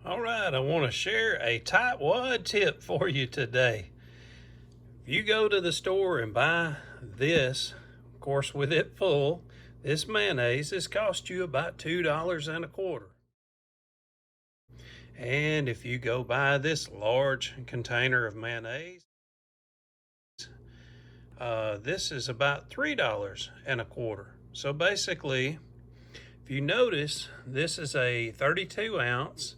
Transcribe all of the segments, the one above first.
All right, I want to share a tightwad tip for you today. If you go to the store and buy this, of course with it full, this mayonnaise, this cost you about $2.25. And if you go buy this large container of mayonnaise, this is about $3.25. So basically, if you notice, this is a 32 ounce,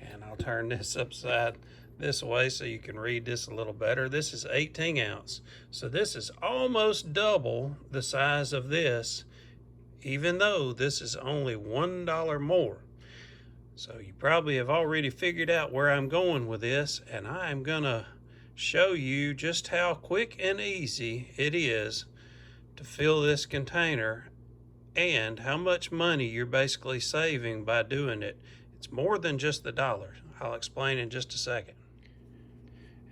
and I'll turn this upside this way so you can read this a little better. This is 18 ounce. So this is almost double the size of this, even though this is only $1 more. So you probably have already figured out where I'm going with this, and I'm gonna show you just how quick and easy it is to fill this container and how much money you're basically saving by doing it. It's more than just the dollar. I'll explain in just a second.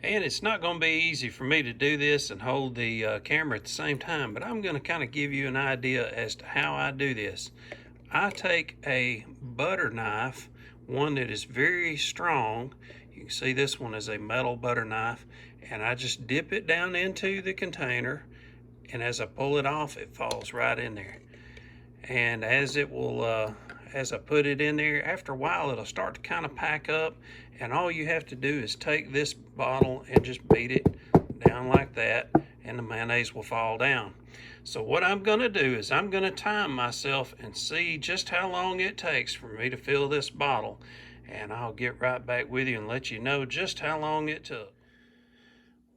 And it's not going to be easy for me to do this and hold the camera at the same time, but I'm going to kind of give you an idea as to how I do this. I take a butter knife, one that is very strong. You can see this one is a metal butter knife, and I just dip it down into the container, and as I pull it off, it falls right in there. And as it will, as I put it in there, after a while it'll start to kind of pack up, and all you have to do is take this bottle and just beat it down like that, and the mayonnaise will fall down. So what I'm going to do is I'm going to time myself and see just how long it takes for me to fill this bottle, and I'll get right back with you and let you know just how long it took.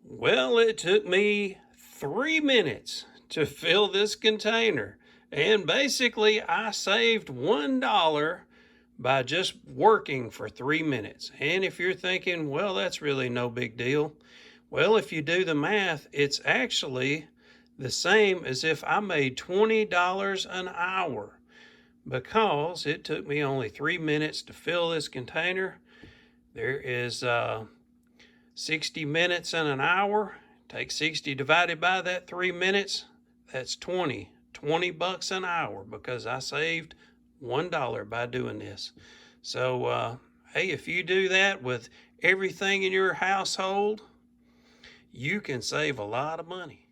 Well, it took me 3 minutes to fill this container. And basically, I saved $1 by just working for 3 minutes. And if you're thinking, well, that's really no big deal. Well, if you do the math, it's actually the same as if I made $20 an hour, because it took me only 3 minutes to fill this container. There is 60 minutes in an hour. Take 60 divided by that 3 minutes. That's 20 bucks an hour, because I saved $1 by doing this. So, hey, if you do that with everything in your household, you can save a lot of money.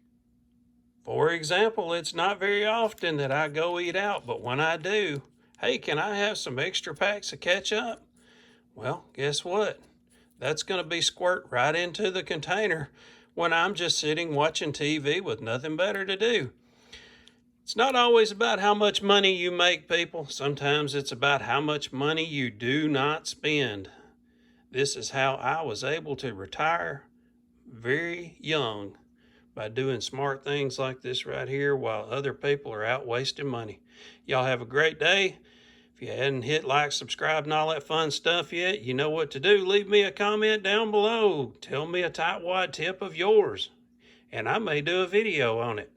For example, it's not very often that I go eat out, but when I do, hey, can I have some extra packs of ketchup? Well, guess what? That's going to be squirt right into the container when I'm just sitting watching TV with nothing better to do. It's not always about how much money you make, people. Sometimes it's about how much money you do not spend. This is how I was able to retire very young, by doing smart things like this right here while other people are out wasting money. Y'all have a great day. If you hadn't hit like, subscribe, and all that fun stuff yet, you know what to do. Leave me a comment down below. Tell me a tightwad tip of yours, and I may do a video on it.